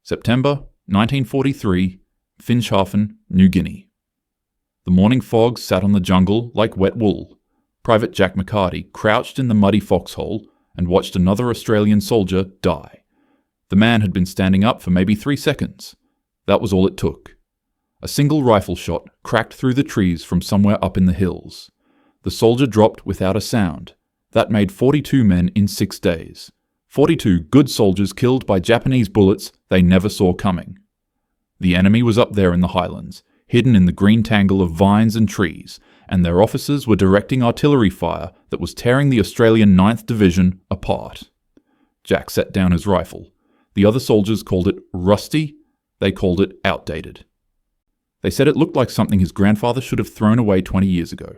September 1943, Finschhafen, New Guinea. The morning fog sat on the jungle like wet wool. Private Jack McCarty crouched in the muddy foxhole and watched another Australian soldier die. The man had been standing up for maybe 3 seconds. That was all it took. A single rifle shot cracked through the trees from somewhere up in the hills. The soldier dropped without a sound. That made 42 men in 6 days. 42 good soldiers killed by Japanese bullets they never saw coming. The enemy was up there in the highlands, hidden in the green tangle of vines and trees, and their officers were directing artillery fire that was tearing the Australian 9th Division apart. Jack set down his rifle. The other soldiers called it rusty. They called it outdated. They said it looked like something his grandfather should have thrown away 20 years ago.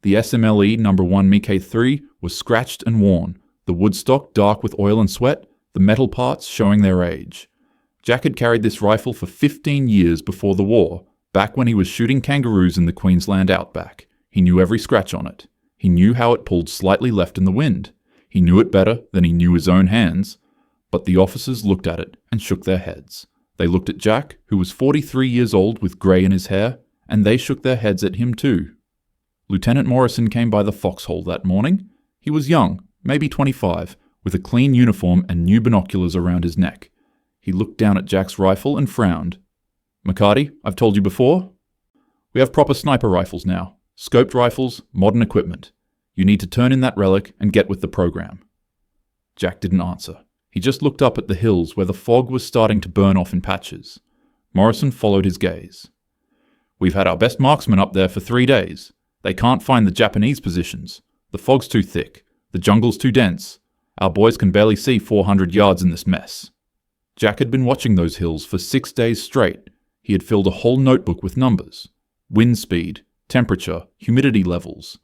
The SMLE No. 1 Mk3 was scratched and worn, the woodstock dark with oil and sweat, the metal parts showing their age. Jack had carried this rifle for 15 years before the war, back when he was shooting kangaroos in the Queensland outback. He knew every scratch on it. He knew how it pulled slightly left in the wind. He knew it better than he knew his own hands. But the officers looked at it and shook their heads. They looked at Jack, who was 43 years old with grey in his hair, and they shook their heads at him too. Lieutenant Morrison came by the foxhole that morning. He was young, maybe 25, with a clean uniform and new binoculars around his neck. He looked down at Jack's rifle and frowned. "McCarty, I've told you before. We have proper sniper rifles now. Scoped rifles, modern equipment. You need to turn in that relic and get with the program." Jack didn't answer. He just looked up at the hills where the fog was starting to burn off in patches. Morrison followed his gaze. "We've had our best marksmen up there for 3 days. They can't find the Japanese positions. The fog's too thick. The jungle's too dense. Our boys can barely see 400 yards in this mess." Jack had been watching those hills for 6 days straight. He had filled a whole notebook with numbers. Wind speed, temperature, humidity levels.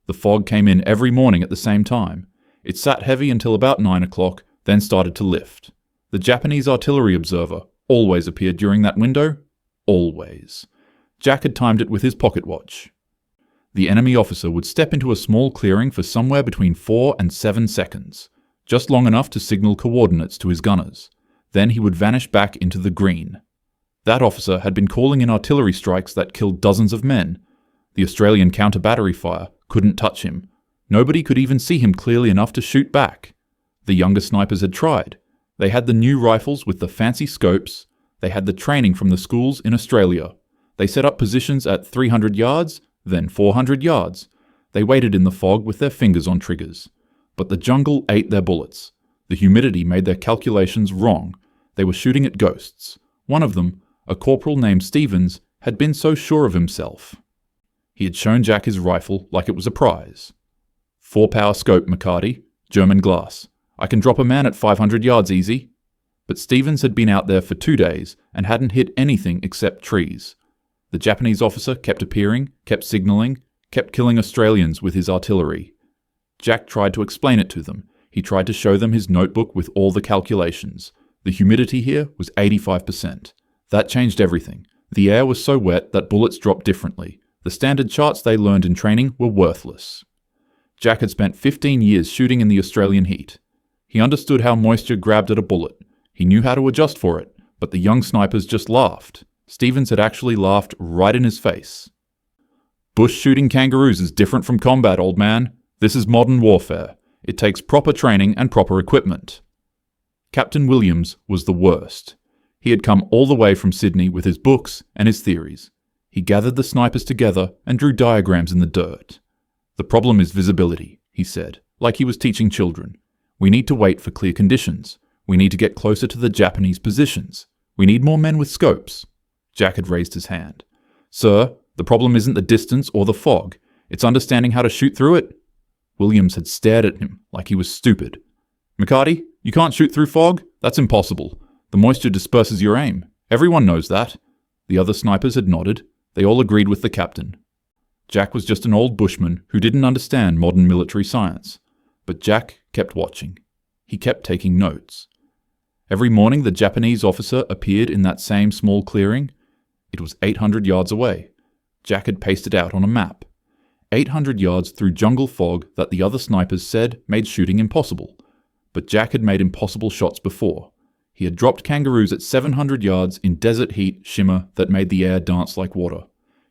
The fog came in every morning at the same time. It sat heavy until about 9 o'clock, then started to lift. The Japanese artillery observer always appeared during that window. Always. Jack had timed it with his pocket watch. The enemy officer would step into a small clearing for somewhere between 4 and 7 seconds, just long enough to signal coordinates to his gunners. Then he would vanish back into the green. That officer had been calling in artillery strikes that killed dozens of men. The Australian counter-battery fire couldn't touch him. Nobody could even see him clearly enough to shoot back. The younger snipers had tried. They had the new rifles with the fancy scopes. They had the training from the schools in Australia. They set up positions at 300 yards, then 400 yards. They waited in the fog with their fingers on triggers. But the jungle ate their bullets. The humidity made their calculations wrong. They were shooting at ghosts. One of them, a corporal named Stevens, had been so sure of himself. He had shown Jack his rifle like it was a prize. 4-power scope, McCarty. German glass. I can drop a man at 500 yards easy. But Stevens had been out there for 2 days and hadn't hit anything except trees. The Japanese officer kept appearing, kept signalling, kept killing Australians with his artillery. Jack tried to explain it to them. He tried to show them his notebook with all the calculations. The humidity here was 85%. That changed everything. The air was so wet that bullets dropped differently. The standard charts they learned in training were worthless. Jack had spent 15 years shooting in the Australian heat. He understood how moisture grabbed at a bullet. He knew how to adjust for it, but the young snipers just laughed. Stevens had actually laughed right in his face. "Bush shooting kangaroos is different from combat, old man. This is modern warfare. It takes proper training and proper equipment." Captain Williams was the worst. He had come all the way from Sydney with his books and his theories. He gathered the snipers together and drew diagrams in the dirt. "The problem is visibility," he said, like he was teaching children. "We need to wait for clear conditions. We need to get closer to the Japanese positions. We need more men with scopes." Jack had raised his hand. "Sir, the problem isn't the distance or the fog. It's understanding how to shoot through it." Williams had stared at him like he was stupid. "McCarty, you can't shoot through fog? That's impossible. The moisture disperses your aim. Everyone knows that." The other snipers had nodded. They all agreed with the captain. Jack was just an old bushman who didn't understand modern military science. But Jack kept watching. He kept taking notes. Every morning the Japanese officer appeared in that same small clearing. It was 800 yards away. Jack had pasted out on a map. 800 yards through jungle fog that the other snipers said made shooting impossible. But Jack had made impossible shots before. He had dropped kangaroos at 700 yards in desert heat shimmer that made the air dance like water.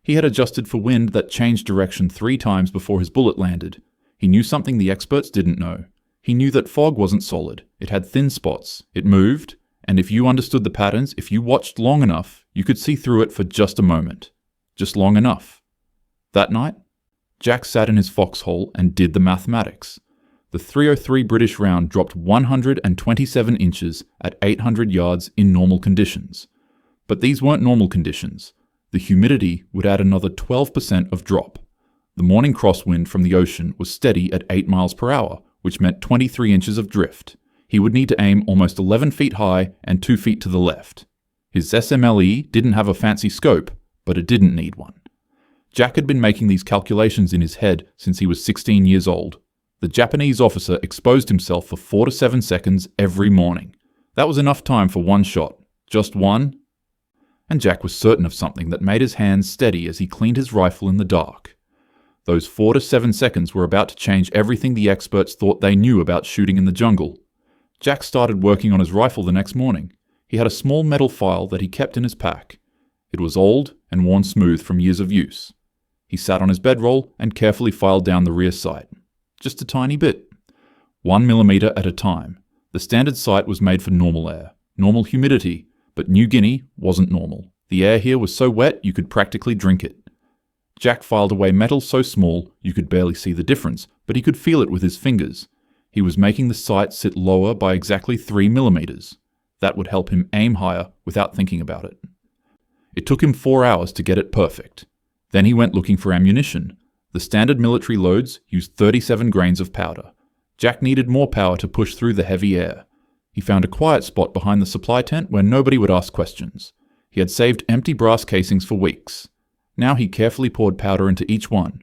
He had adjusted for wind that changed direction 3 times before his bullet landed. He knew something the experts didn't know. He knew that fog wasn't solid. It had thin spots. It moved, and if you understood the patterns, if you watched long enough, you could see through it for just a moment. Just long enough. That night, Jack sat in his foxhole and did the mathematics. The .303 British round dropped 127 inches at 800 yards in normal conditions. But these weren't normal conditions. The humidity would add another 12% of drop. The morning crosswind from the ocean was steady at 8 miles per hour, which meant 23 inches of drift. He would need to aim almost 11 feet high and 2 feet to the left. His SMLE didn't have a fancy scope, but it didn't need one. Jack had been making these calculations in his head since he was 16 years old. The Japanese officer exposed himself for 4 to 7 seconds every morning. That was enough time for one shot. Just one. And Jack was certain of something that made his hands steady as he cleaned his rifle in the dark. Those 4 to 7 seconds were about to change everything the experts thought they knew about shooting in the jungle. Jack started working on his rifle the next morning. He had a small metal file that he kept in his pack. It was old and worn smooth from years of use. He sat on his bedroll and carefully filed down the rear sight. Just a tiny bit. 1 millimeter at a time. The standard sight was made for normal air, normal humidity, but New Guinea wasn't normal. The air here was so wet you could practically drink it. Jack filed away metal so small you could barely see the difference, but he could feel it with his fingers. He was making the sight sit lower by exactly 3 millimeters. That would help him aim higher without thinking about it. It took him 4 hours to get it perfect. Then he went looking for ammunition. The standard military loads used 37 grains of powder. Jack needed more power to push through the heavy air. He found a quiet spot behind the supply tent where nobody would ask questions. He had saved empty brass casings for weeks. Now he carefully poured powder into each one.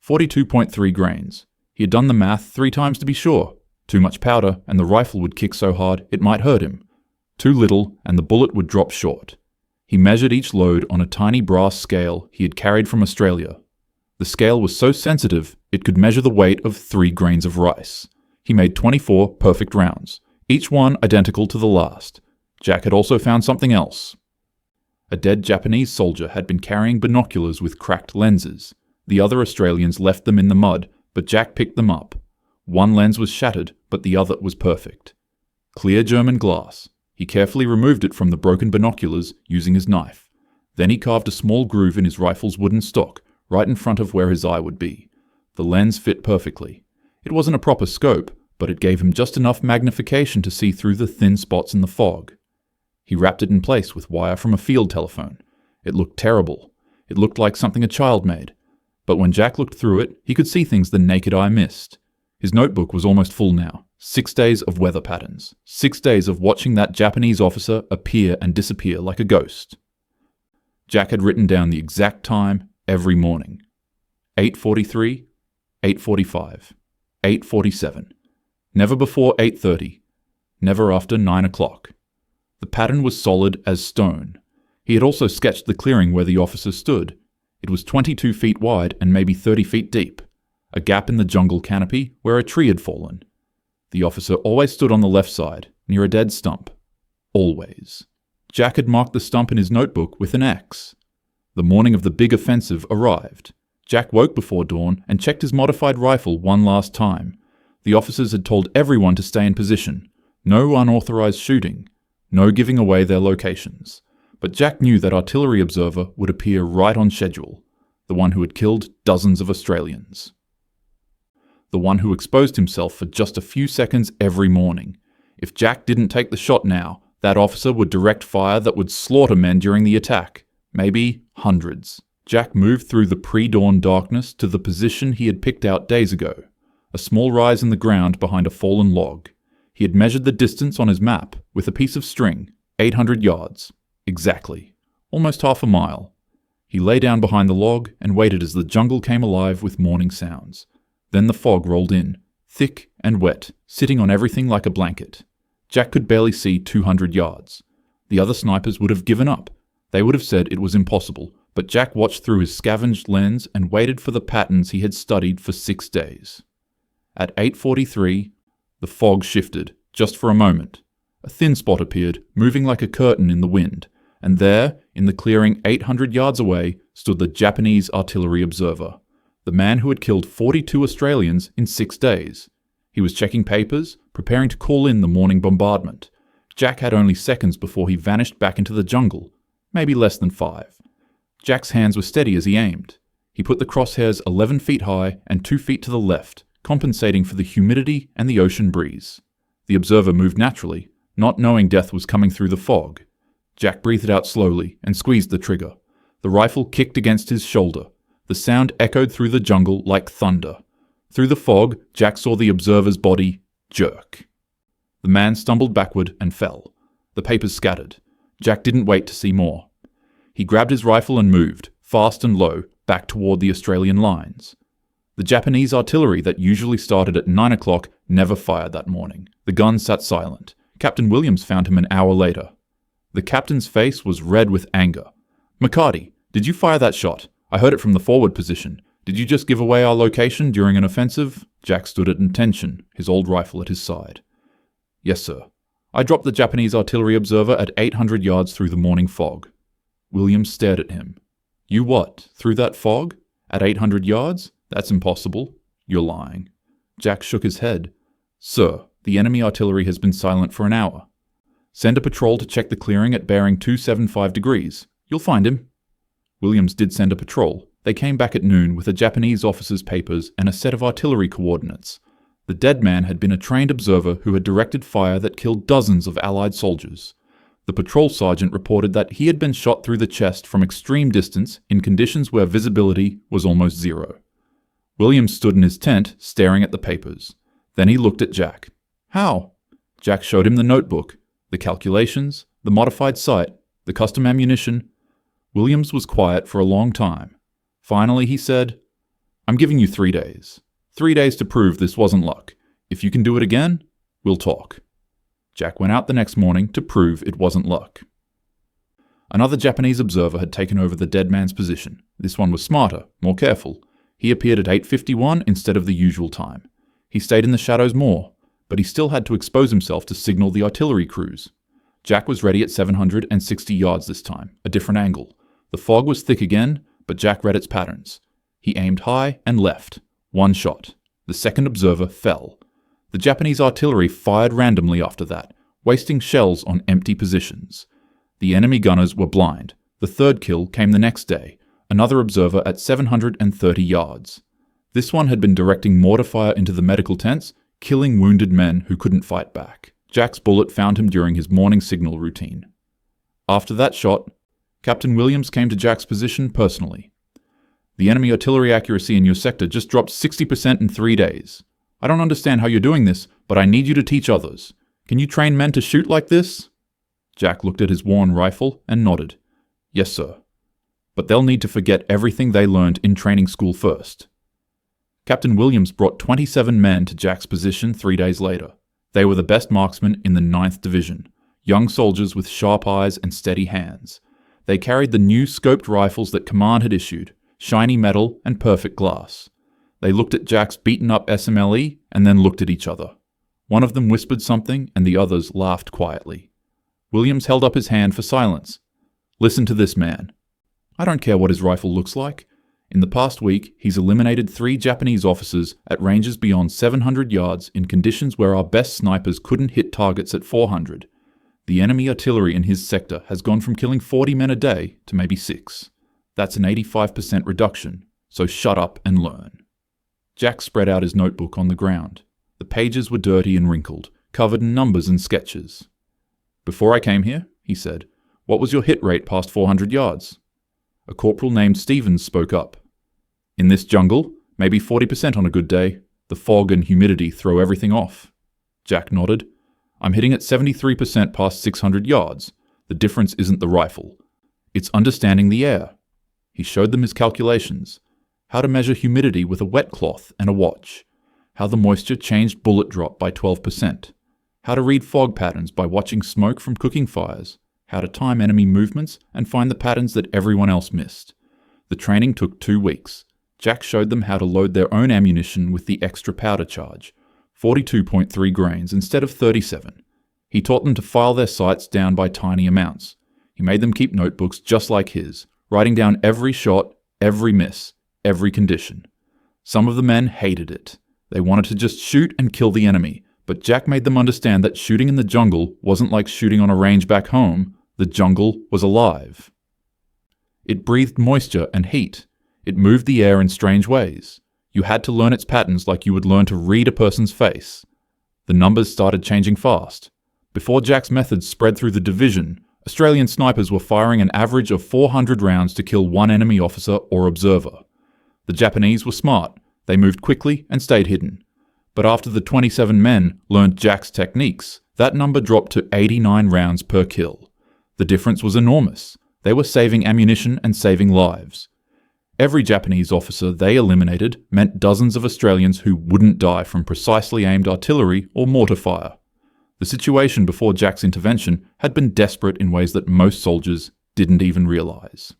42.3 grains. He had done the math 3 times to be sure. Too much powder and the rifle would kick so hard it might hurt him. Too little and the bullet would drop short. He measured each load on a tiny brass scale he had carried from Australia. The scale was so sensitive it could measure the weight of 3 grains of rice. He made 24 perfect rounds, each one identical to the last. Jack had also found something else. A dead Japanese soldier had been carrying binoculars with cracked lenses. The other Australians left them in the mud, but Jack picked them up. One lens was shattered, but the other was perfect. Clear German glass. He carefully removed it from the broken binoculars using his knife. Then he carved a small groove in his rifle's wooden stock, right in front of where his eye would be. The lens fit perfectly. It wasn't a proper scope, but it gave him just enough magnification to see through the thin spots in the fog. He wrapped it in place with wire from a field telephone. It looked terrible. It looked like something a child made. But when Jack looked through it, he could see things the naked eye missed. His notebook was almost full now. 6 days of weather patterns. 6 days of watching that Japanese officer appear and disappear like a ghost. Jack had written down the exact time every morning. 8:43, 8:45, 8:47. Never before 8:30. Never after 9 o'clock. The pattern was solid as stone. He had also sketched the clearing where the officer stood. It was 22 feet wide and maybe 30 feet deep. A gap in the jungle canopy where a tree had fallen. The officer always stood on the left side, near a dead stump. Always. Jack had marked the stump in his notebook with an X. The morning of the big offensive arrived. Jack woke before dawn and checked his modified rifle one last time. The officers had told everyone to stay in position. No unauthorized shooting. No giving away their locations. But Jack knew that artillery observer would appear right on schedule. The one who had killed dozens of Australians. The one who exposed himself for just a few seconds every morning. If Jack didn't take the shot now, that officer would direct fire that would slaughter men during the attack. Maybe hundreds. Jack moved through the pre-dawn darkness to the position he had picked out days ago. A small rise in the ground behind a fallen log. He had measured the distance on his map with a piece of string. 800 yards. Exactly. Almost half a mile. He lay down behind the log and waited as the jungle came alive with morning sounds. Then the fog rolled in, thick and wet, sitting on everything like a blanket. Jack could barely see 200 yards. The other snipers would have given up. They would have said it was impossible, but Jack watched through his scavenged lens and waited for the patterns he had studied for 6 days. At 8:43, the fog shifted, just for a moment. A thin spot appeared, moving like a curtain in the wind, and there, in the clearing 800 yards away, stood the Japanese artillery observer, the man who had killed 42 Australians in 6 days. He was checking papers, preparing to call in the morning bombardment. Jack had only seconds before he vanished back into the jungle, maybe less than 5. Jack's hands were steady as he aimed. He put the crosshairs 11 feet high and 2 feet to the left, compensating for the humidity and the ocean breeze. The observer moved naturally, not knowing death was coming through the fog. Jack breathed out slowly and squeezed the trigger. The rifle kicked against his shoulder. The sound echoed through the jungle like thunder. Through the fog, Jack saw the observer's body jerk. The man stumbled backward and fell. The papers scattered. Jack didn't wait to see more. He grabbed his rifle and moved, fast and low, back toward the Australian lines. The Japanese artillery that usually started at 9 o'clock never fired that morning. The gun sat silent. Captain Williams found him an hour later. The captain's face was red with anger. "McCarty, did you fire that shot? I heard it from the forward position. Did you just give away our location during an offensive?" Jack stood at attention, his old rifle at his side. "Yes, sir. I dropped the Japanese artillery observer at 800 yards through the morning fog." Williams stared at him. "You what? Through that fog? At 800 yards? That's impossible. You're lying." Jack shook his head. "Sir, the enemy artillery has been silent for an hour. Send a patrol to check the clearing at bearing 275 degrees. You'll find him." Williams did send a patrol. They came back at noon with a Japanese officer's papers and a set of artillery coordinates. The dead man had been a trained observer who had directed fire that killed dozens of Allied soldiers. The patrol sergeant reported that he had been shot through the chest from extreme distance in conditions where visibility was almost zero. Williams stood in his tent, staring at the papers. Then he looked at Jack. "How?" Jack showed him the notebook, the calculations, the modified sight, the custom ammunition. Williams was quiet for a long time. Finally he said, "I'm giving you 3 days. 3 days to prove this wasn't luck. If you can do it again, we'll talk." Jack went out the next morning to prove it wasn't luck. Another Japanese observer had taken over the dead man's position. This one was smarter, more careful. He appeared at 8:51 instead of the usual time. He stayed in the shadows more, but he still had to expose himself to signal the artillery crews. Jack was ready at 760 yards this time, a different angle. The fog was thick again, but Jack read its patterns. He aimed high and left. 1 shot. The second observer fell. The Japanese artillery fired randomly after that, wasting shells on empty positions. The enemy gunners were blind. The third kill came the next day, another observer at 730 yards. This one had been directing mortar fire into the medical tents, killing wounded men who couldn't fight back. Jack's bullet found him during his morning signal routine. After that shot, Captain Williams came to Jack's position personally. "The enemy artillery accuracy in your sector just dropped 60% in 3 days. I don't understand how you're doing this, but I need you to teach others. Can you train men to shoot like this?" Jack looked at his worn rifle and nodded. "Yes, sir. But they'll need to forget everything they learned in training school first." Captain Williams brought 27 men to Jack's position 3 days later. They were the best marksmen in the 9th Division, young soldiers with sharp eyes and steady hands. They carried the new scoped rifles that Command had issued, shiny metal and perfect glass. They looked at Jack's beaten-up SMLE and then looked at each other. One of them whispered something and the others laughed quietly. Williams held up his hand for silence. "Listen to this man. I don't care what his rifle looks like. In the past week, he's eliminated 3 Japanese officers at ranges beyond 700 yards in conditions where our best snipers couldn't hit targets at 400. The enemy artillery in his sector has gone from killing 40 men a day to maybe 6. That's an 85% reduction, so shut up and learn." Jack spread out his notebook on the ground. The pages were dirty and wrinkled, covered in numbers and sketches. "Before I came here," he said, "what was your hit rate past 400 yards? A corporal named Stevens spoke up. "In this jungle, maybe 40% on a good day. The fog and humidity throw everything off." Jack nodded. "I'm hitting at 73% past 600 yards. The difference isn't the rifle. It's understanding the air." He showed them his calculations. How to measure humidity with a wet cloth and a watch. How the moisture changed bullet drop by 12%. How to read fog patterns by watching smoke from cooking fires. How to time enemy movements and find the patterns that everyone else missed. The training took 2 weeks. Jack showed them how to load their own ammunition with the extra powder charge, 42.3 grains instead of 37. He taught them to file their sights down by tiny amounts. He made them keep notebooks just like his, writing down every shot, every miss, every condition. Some of the men hated it. They wanted to just shoot and kill the enemy, but Jack made them understand that shooting in the jungle wasn't like shooting on a range back home. The jungle was alive. It breathed moisture and heat. It moved the air in strange ways. You had to learn its patterns like you would learn to read a person's face. The numbers started changing fast. Before Jack's methods spread through the division, Australian snipers were firing an average of 400 rounds to kill one enemy officer or observer. The Japanese were smart. They moved quickly and stayed hidden. But after the 27 men learned Jack's techniques, that number dropped to 89 rounds per kill. The difference was enormous. They were saving ammunition and saving lives. Every Japanese officer they eliminated meant dozens of Australians who wouldn't die from precisely aimed artillery or mortar fire. The situation before Jack's intervention had been desperate in ways that most soldiers didn't even realize.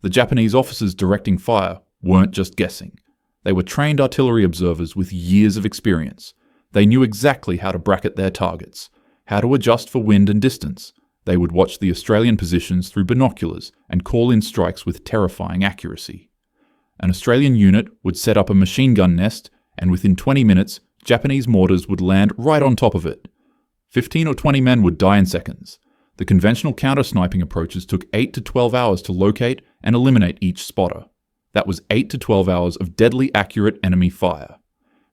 The Japanese officers directing fire weren't just guessing. They were trained artillery observers with years of experience. They knew exactly how to bracket their targets, how to adjust for wind and distance. They would watch the Australian positions through binoculars and call in strikes with terrifying accuracy. An Australian unit would set up a machine gun nest, and within 20 minutes, Japanese mortars would land right on top of it. 15 or 20 men would die in seconds. The conventional counter-sniping approaches took 8 to 12 hours to locate and eliminate each spotter. That was 8 to 12 hours of deadly accurate enemy fire.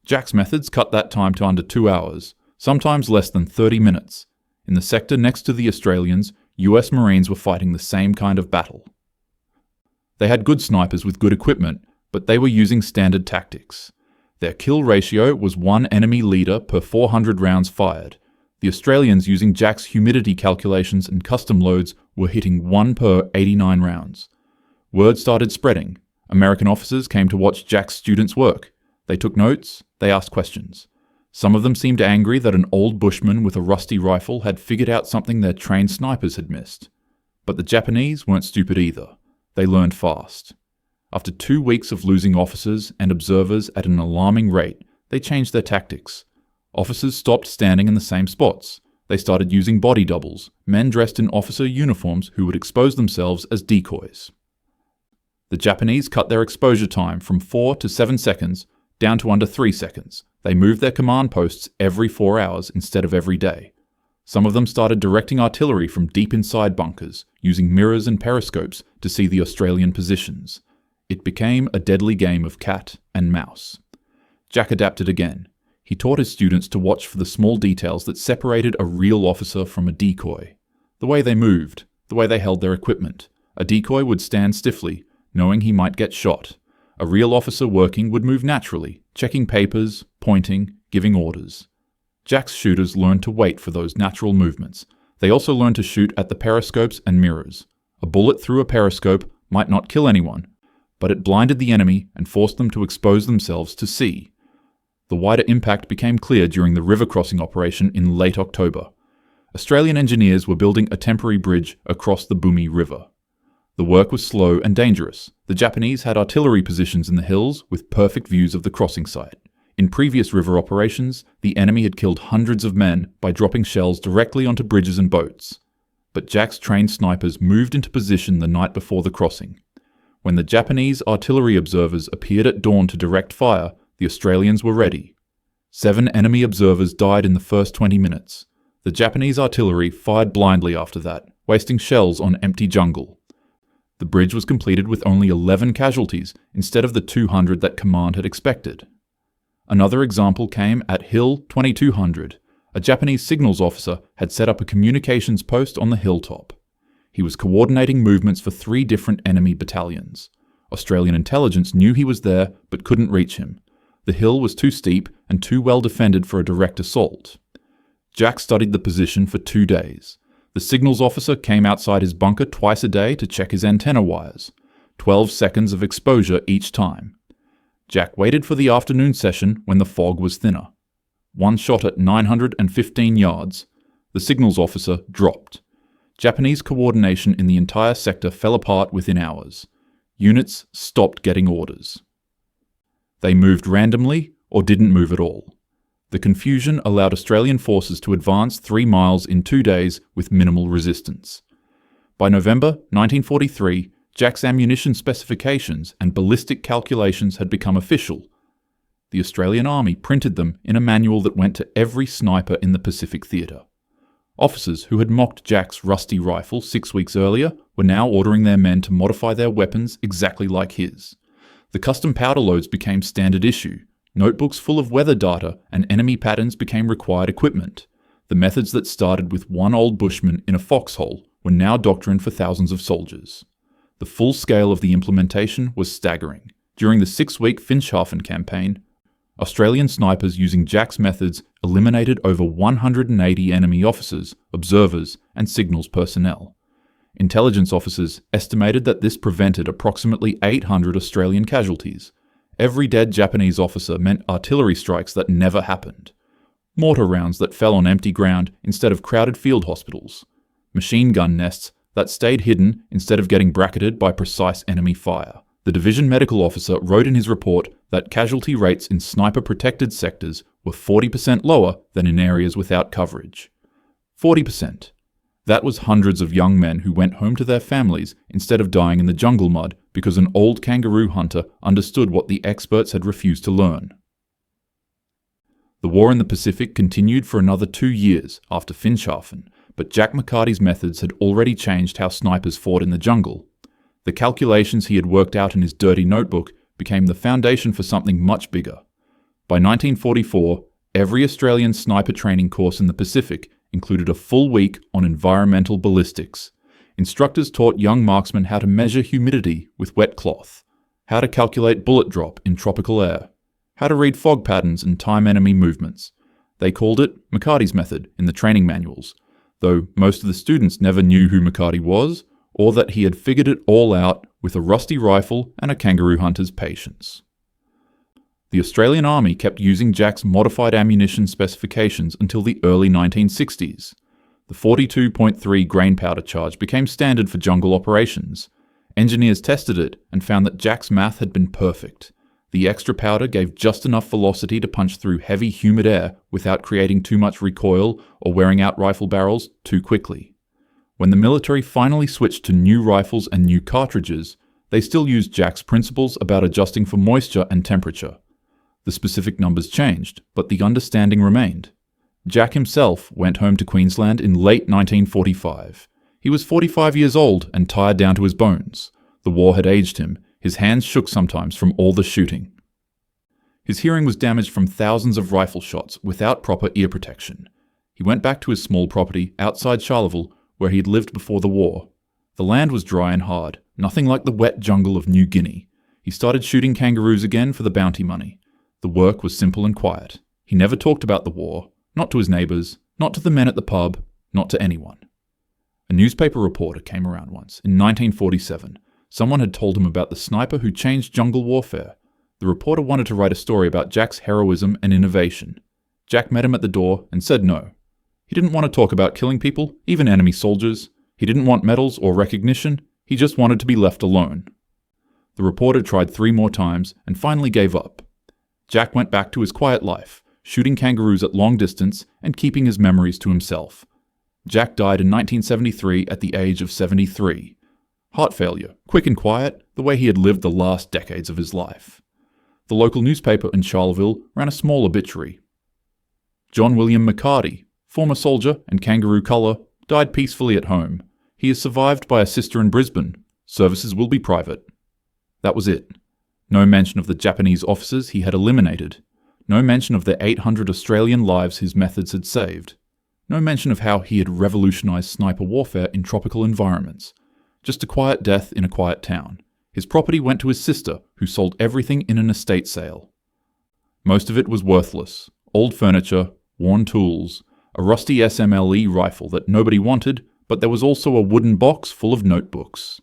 Jack's methods cut that time to under 2 hours, sometimes less than 30 minutes. In the sector next to the Australians, US Marines were fighting the same kind of battle. They had good snipers with good equipment, but they were using standard tactics. Their kill ratio was 1 enemy leader per 400 rounds fired. The Australians, using Jack's humidity calculations and custom loads, were hitting 1 per 89 rounds. Word started spreading. American officers came to watch Jack's students work. They took notes, they asked questions. Some of them seemed angry that an old bushman with a rusty rifle had figured out something their trained snipers had missed. But the Japanese weren't stupid either. They learned fast. After 2 weeks of losing officers and observers at an alarming rate, they changed their tactics. Officers stopped standing in the same spots. They started using body doubles, men dressed in officer uniforms who would expose themselves as decoys. The Japanese cut their exposure time from 4 to 7 seconds down to under 3 seconds. They moved their command posts every 4 hours instead of every day. Some of them started directing artillery from deep inside bunkers, using mirrors and periscopes to see the Australian positions. It became a deadly game of cat and mouse. Jack adapted again. He taught his students to watch for the small details that separated a real officer from a decoy. The way they moved, the way they held their equipment. A decoy would stand stiffly, knowing he might get shot. A real officer working would move naturally, checking papers, pointing, giving orders. Jack's shooters learned to wait for those natural movements. They also learned to shoot at the periscopes and mirrors. A bullet through a periscope might not kill anyone, but it blinded the enemy and forced them to expose themselves to see. The wider impact became clear during the river crossing operation in late October. Australian engineers were building a temporary bridge across the Bumi River. The work was slow and dangerous. The Japanese had artillery positions in the hills with perfect views of the crossing site. In previous river operations, the enemy had killed hundreds of men by dropping shells directly onto bridges and boats. But Jack's trained snipers moved into position the night before the crossing. When the Japanese artillery observers appeared at dawn to direct fire, the Australians were ready. 7 enemy observers died in the first 20 minutes. The Japanese artillery fired blindly after that, wasting shells on empty jungle. The bridge was completed with only 11 casualties instead of the 200 that command had expected. Another example came at Hill 2200. A Japanese signals officer had set up a communications post on the hilltop. He was coordinating movements for 3 different enemy battalions. Australian intelligence knew he was there but couldn't reach him. The hill was too steep and too well defended for a direct assault. Jack studied the position for 2 days. The signals officer came outside his bunker twice a day to check his antenna wires. 12 seconds of exposure each time. Jack waited for the afternoon session when the fog was thinner. One shot at 915 yards. The signals officer dropped. Japanese coordination in the entire sector fell apart within hours. Units stopped getting orders. They moved randomly or didn't move at all. The confusion allowed Australian forces to advance 3 miles in 2 days with minimal resistance. By November 1943, Jack's ammunition specifications and ballistic calculations had become official. The Australian Army printed them in a manual that went to every sniper in the Pacific Theatre. Officers who had mocked Jack's rusty rifle 6 weeks earlier were now ordering their men to modify their weapons exactly like his. The custom powder loads became standard issue. Notebooks full of weather data and enemy patterns became required equipment. The methods that started with one old bushman in a foxhole were now doctrine for thousands of soldiers. The full scale of the implementation was staggering. During the 6-week Finschhafen campaign, Australian snipers using Jack's methods eliminated over 180 enemy officers, observers, and signals personnel. Intelligence officers estimated that this prevented approximately 800 Australian casualties. Every dead Japanese officer meant artillery strikes that never happened. Mortar rounds that fell on empty ground instead of crowded field hospitals. Machine gun nests that stayed hidden instead of getting bracketed by precise enemy fire. The division medical officer wrote in his report that casualty rates in sniper-protected sectors were 40% lower than in areas without coverage. 40%. That was hundreds of young men who went home to their families instead of dying in the jungle mud because an old kangaroo hunter understood what the experts had refused to learn. The war in the Pacific continued for another 2 years after Finschhafen, but Jack McCarty's methods had already changed how snipers fought in the jungle. The calculations he had worked out in his dirty notebook became the foundation for something much bigger. By 1944, every Australian sniper training course in the Pacific included a full week on environmental ballistics. Instructors taught young marksmen how to measure humidity with wet cloth, how to calculate bullet drop in tropical air, how to read fog patterns and time enemy movements. They called it McCarty's method in the training manuals, though most of the students never knew who McCarty was, or that he had figured it all out with a rusty rifle and a kangaroo hunter's patience. The Australian Army kept using Jack's modified ammunition specifications until the early 1960s. The 42.3 grain powder charge became standard for jungle operations. Engineers tested it and found that Jack's math had been perfect. The extra powder gave just enough velocity to punch through heavy, humid air without creating too much recoil or wearing out rifle barrels too quickly. When the military finally switched to new rifles and new cartridges, they still used Jack's principles about adjusting for moisture and temperature. The specific numbers changed, but the understanding remained. Jack himself went home to Queensland in late 1945. He was 45 years old and tired down to his bones. The war had aged him. His hands shook sometimes from all the shooting. His hearing was damaged from thousands of rifle shots without proper ear protection. He went back to his small property outside Charleville, where he had lived before the war. The land was dry and hard, nothing like the wet jungle of New Guinea. He started shooting kangaroos again for the bounty money. The work was simple and quiet. He never talked about the war, not to his neighbours, not to the men at the pub, not to anyone. A newspaper reporter came around once, in 1947. Someone had told him about the sniper who changed jungle warfare. The reporter wanted to write a story about Jack's heroism and innovation. Jack met him at the door and said no. He didn't want to talk about killing people, even enemy soldiers. He didn't want medals or recognition. He just wanted to be left alone. The reporter tried 3 more times and finally gave up. Jack went back to his quiet life, shooting kangaroos at long distance and keeping his memories to himself. Jack died in 1973 at the age of 73. Heart failure, quick and quiet, the way he had lived the last decades of his life. The local newspaper in Charleville ran a small obituary. John William McCarty, former soldier and kangaroo culler, died peacefully at home. He is survived by a sister in Brisbane. Services will be private. That was it. No mention of the Japanese officers he had eliminated. No mention of the 800 Australian lives his methods had saved. No mention of how he had revolutionized sniper warfare in tropical environments. Just a quiet death in a quiet town. His property went to his sister, who sold everything in an estate sale. Most of it was worthless. Old furniture, worn tools, a rusty SMLE rifle that nobody wanted, but there was also a wooden box full of notebooks.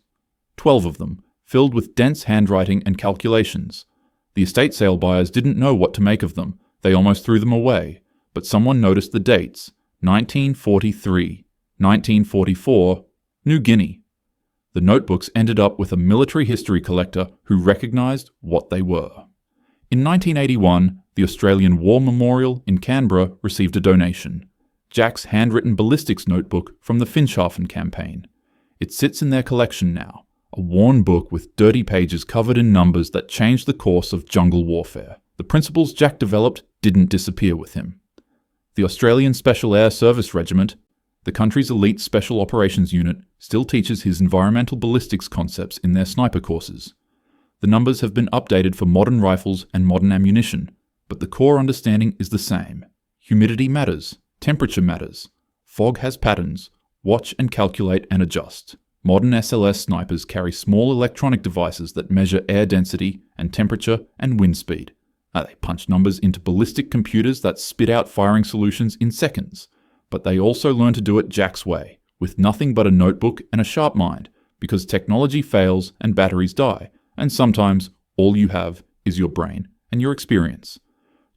12 of them, filled with dense handwriting and calculations. The estate sale buyers didn't know what to make of them. They almost threw them away. But someone noticed the dates. 1943, 1944, New Guinea. The notebooks ended up with a military history collector who recognized what they were. In 1981, The Australian War Memorial in Canberra received a donation, Jack's handwritten ballistics notebook from the Finschhafen campaign. It sits in their collection now, a worn book with dirty pages covered in numbers that changed the course of jungle warfare. The principles Jack developed didn't disappear with him. The Australian Special Air Service Regiment, the country's elite special operations unit, still teaches his environmental ballistics concepts in their sniper courses. The numbers have been updated for modern rifles and modern ammunition, but the core understanding is the same. Humidity matters, temperature matters, fog has patterns, watch and calculate and adjust. Modern SLS snipers carry small electronic devices that measure air density and temperature and wind speed. They punch numbers into ballistic computers that spit out firing solutions in seconds, but they also learn to do it Jack's way, with nothing but a notebook and a sharp mind, because technology fails and batteries die, and sometimes all you have is your brain and your experience.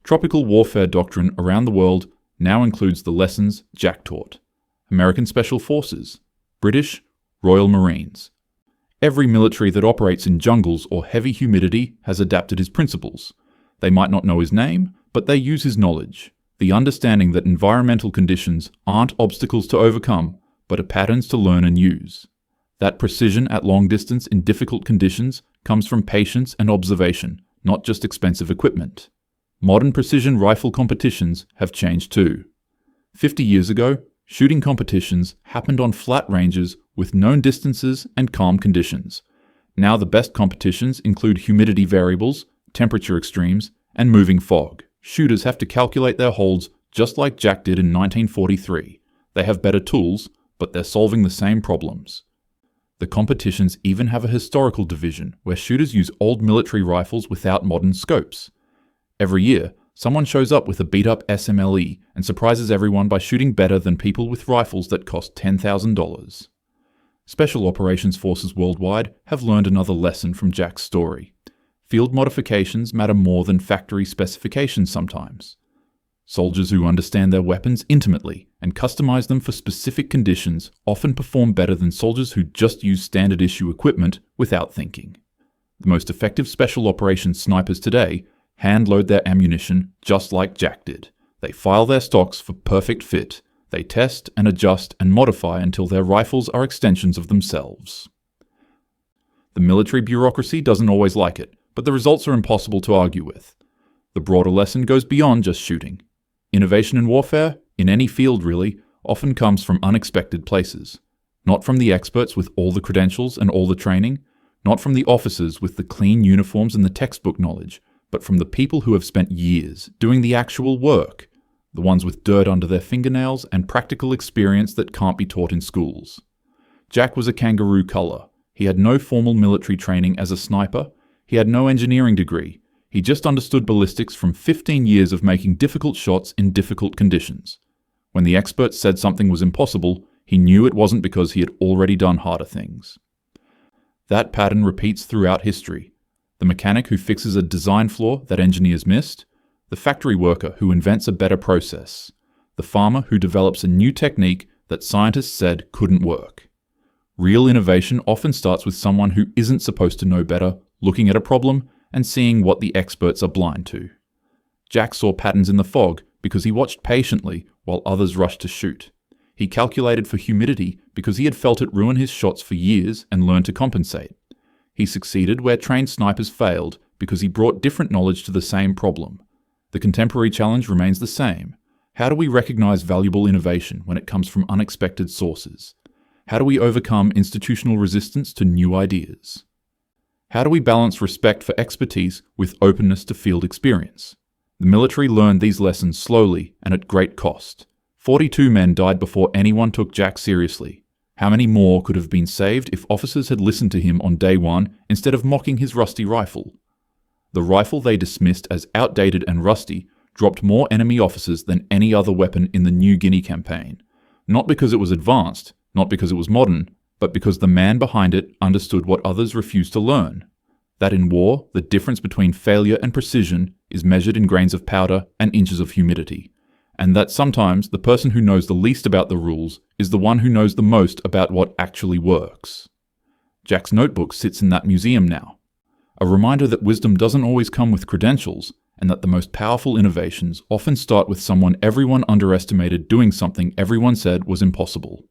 Tropical warfare doctrine around the world now includes the lessons Jack taught. American Special Forces, British, Royal Marines. Every military that operates in jungles or heavy humidity has adapted his principles. They might not know his name, but they use his knowledge. The understanding that environmental conditions aren't obstacles to overcome, but are patterns to learn and use. That precision at long distance in difficult conditions comes from patience and observation, not just expensive equipment. Modern precision rifle competitions have changed too. 50 years ago, shooting competitions happened on flat ranges with known distances and calm conditions. Now the best competitions include humidity variables, temperature extremes, and moving fog. Shooters have to calculate their holds just like Jack did in 1943. They have better tools, but they're solving the same problems. The competitions even have a historical division where shooters use old military rifles without modern scopes. Every year, someone shows up with a beat-up SMLE and surprises everyone by shooting better than people with rifles that cost $10,000. Special operations forces worldwide have learned another lesson from Jack's story. Field modifications matter more than factory specifications sometimes. Soldiers who understand their weapons intimately and customize them for specific conditions often perform better than soldiers who just use standard issue equipment without thinking. The most effective special operations snipers today hand-load their ammunition just like Jack did. They file their stocks for perfect fit. They test and adjust and modify until their rifles are extensions of themselves. The military bureaucracy doesn't always like it, but the results are impossible to argue with. The broader lesson goes beyond just shooting. Innovation in warfare, in any field really, often comes from unexpected places. Not from the experts with all the credentials and all the training, not from the officers with the clean uniforms and the textbook knowledge, but from the people who have spent years doing the actual work, the ones with dirt under their fingernails and practical experience that can't be taught in schools. Jack was a kangaroo colour. He had no formal military training as a sniper. He had no engineering degree. He just understood ballistics from 15 years of making difficult shots in difficult conditions. When the experts said something was impossible, he knew it wasn't because he had already done harder things. That pattern repeats throughout history. The mechanic who fixes a design flaw that engineers missed, the factory worker who invents a better process, the farmer who develops a new technique that scientists said couldn't work. Real innovation often starts with someone who isn't supposed to know better, looking at a problem and seeing what the experts are blind to. Jack saw patterns in the fog because he watched patiently while others rushed to shoot. He calculated for humidity because he had felt it ruin his shots for years and learned to compensate. He succeeded where trained snipers failed because he brought different knowledge to the same problem. The contemporary challenge remains the same. How do we recognize valuable innovation when it comes from unexpected sources? How do we overcome institutional resistance to new ideas? How do we balance respect for expertise with openness to field experience? The military learned these lessons slowly and at great cost. 42 men died before anyone took Jack seriously. How many more could have been saved if officers had listened to him on day one instead of mocking his rusty rifle? The rifle they dismissed as outdated and rusty dropped more enemy officers than any other weapon in the New Guinea campaign. Not because it was advanced, not because it was modern, but because the man behind it understood what others refused to learn. That in war, the difference between failure and precision is measured in grains of powder and inches of humidity. And that sometimes the person who knows the least about the rules is the one who knows the most about what actually works. Jack's notebook sits in that museum now. A reminder that wisdom doesn't always come with credentials, and that the most powerful innovations often start with someone everyone underestimated doing something everyone said was impossible.